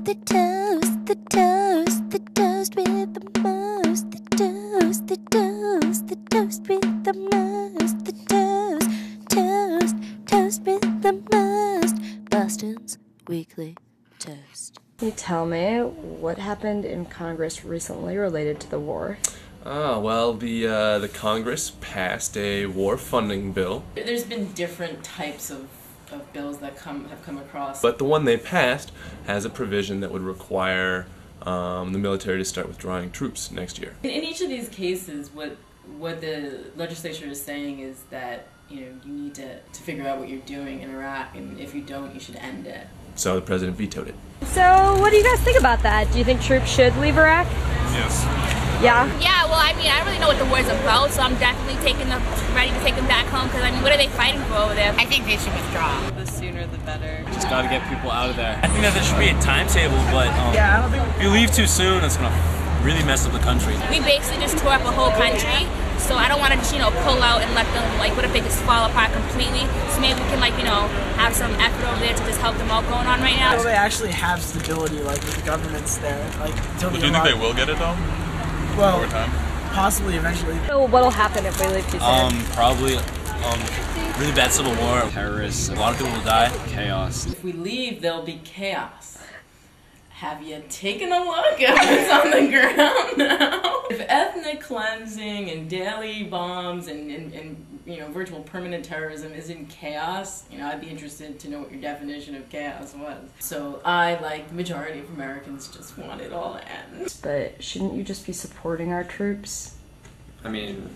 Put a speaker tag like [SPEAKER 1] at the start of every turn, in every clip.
[SPEAKER 1] the toast, the toast, the toast with the most, the toast, the toast, the toast with the most, the toast, toast, toast with the most. Boston's Weekly Toast.
[SPEAKER 2] Can you tell me what happened in Congress recently related to the war?
[SPEAKER 3] Well, the Congress passed a war funding bill.
[SPEAKER 4] There's been different types of bills that have come across.
[SPEAKER 3] But the one they passed has a provision that would require the military to start withdrawing troops next year.
[SPEAKER 4] In each of these cases, what the legislature is saying is that you need to figure out what you're doing in Iraq, and if you don't, you should end it.
[SPEAKER 3] So the president vetoed it.
[SPEAKER 2] So what do you guys think about that? Do you think troops should leave Iraq?
[SPEAKER 3] Yes.
[SPEAKER 2] Yeah?
[SPEAKER 5] Yeah, well, I mean, I don't really know what the war's about, so I'm definitely ready to take them back home, because, I mean, what are they fighting for over there?
[SPEAKER 6] I think they should withdraw.
[SPEAKER 7] The sooner the better.
[SPEAKER 8] Just gotta get people out of there. I think that there should be a timetable, but
[SPEAKER 7] yeah, I don't think
[SPEAKER 8] if you leave too soon, it's gonna really mess up the country.
[SPEAKER 5] We basically just tore up a whole country, so I don't want to just, pull out and let them, what if they just fall apart completely? So maybe we can, have some effort over there to just help them out going on right now.
[SPEAKER 7] Well, they actually have stability, with the governments there, until
[SPEAKER 9] Do you think they will get it, though?
[SPEAKER 7] Well,
[SPEAKER 9] over time?
[SPEAKER 7] Possibly, eventually.
[SPEAKER 2] So what'll happen if we leave too soon?
[SPEAKER 8] Probably, really bad civil war, terrorists, a lot of people will die, chaos.
[SPEAKER 4] If we leave, there'll be chaos. Have you taken a look at what's on the ground now? If ethnic cleansing and daily bombs and virtual permanent terrorism isn't chaos, I'd be interested to know what your definition of chaos was. So I, like the majority of Americans, just want it all to end.
[SPEAKER 2] But shouldn't you just be supporting our troops?
[SPEAKER 10] I mean,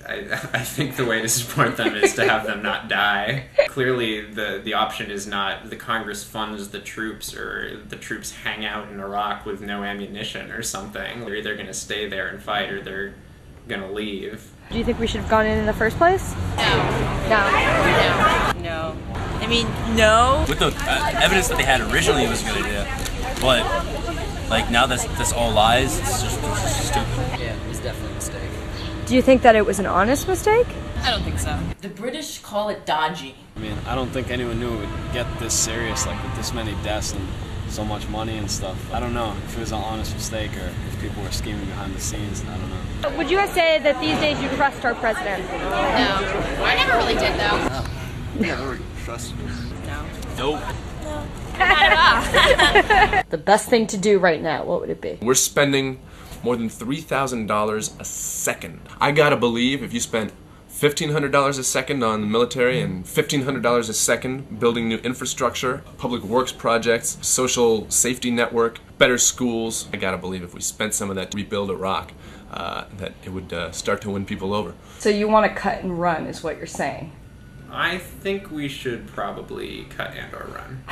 [SPEAKER 10] I think the way to support them is to have them not die. Clearly, the option is not the Congress funds the troops or the troops hang out in Iraq with no ammunition or something. They're either going to stay there and fight or they're going to leave.
[SPEAKER 2] Do you think we should have gone in the first place?
[SPEAKER 6] No.
[SPEAKER 7] No.
[SPEAKER 6] I mean, no.
[SPEAKER 8] With the evidence that they had originally, it was a good idea. But, now that's all lies, it's just stupid.
[SPEAKER 7] Yeah, it was definitely a mistake.
[SPEAKER 2] Do you think that it was an honest mistake?
[SPEAKER 7] I don't think so.
[SPEAKER 4] The British call it dodgy.
[SPEAKER 8] I mean, I don't think anyone knew it would get this serious, with this many deaths and so much money and stuff. I don't know if it was an honest mistake or if people were scheming behind the scenes. I don't know.
[SPEAKER 2] Would you guys say that these days you trust our president?
[SPEAKER 6] No. I never really did, though.
[SPEAKER 9] Never trusted him.
[SPEAKER 7] No.
[SPEAKER 8] Nope.
[SPEAKER 5] Not at all.
[SPEAKER 2] The best thing to do right now, what would it be?
[SPEAKER 3] We're spending more than $3,000 a second. I gotta believe if you spent $1,500 a second on the military and $1,500 a second building new infrastructure, public works projects, social safety network, better schools, I gotta believe if we spent some of that to rebuild Iraq, that it would start to win people over.
[SPEAKER 2] So you want to cut and run is what you're saying?
[SPEAKER 10] I think we should probably cut and or run.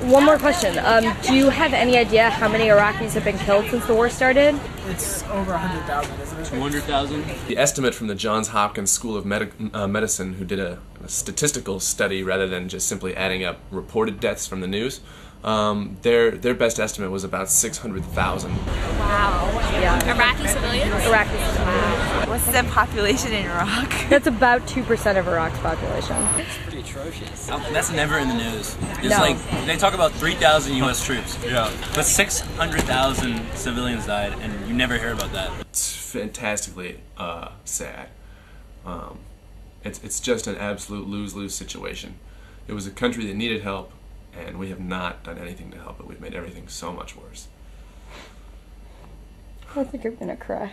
[SPEAKER 2] One more question. Do you have any idea how many Iraqis have been killed since the war started?
[SPEAKER 7] It's over 100,000, isn't it?
[SPEAKER 8] 200,000?
[SPEAKER 3] The estimate from the Johns Hopkins School of Medicine, who did a statistical study rather than just simply adding up reported deaths from the news, their best estimate was about 600,000.
[SPEAKER 5] Wow.
[SPEAKER 2] Yeah.
[SPEAKER 5] Iraqi civilians?
[SPEAKER 2] Iraqis.
[SPEAKER 5] Wow.
[SPEAKER 6] What's the population in Iraq?
[SPEAKER 2] That's about 2% of Iraq's population.
[SPEAKER 7] It's pretty atrocious.
[SPEAKER 8] That's never in the news. It's
[SPEAKER 2] No.
[SPEAKER 8] they talk about 3,000 U.S. troops. Yeah. But 600,000 civilians died, and you never hear about that.
[SPEAKER 3] It's fantastically sad. It's just an absolute lose-lose situation. It was a country that needed help, and we have not done anything to help it. We've made everything so much worse.
[SPEAKER 2] I think I'm gonna cry.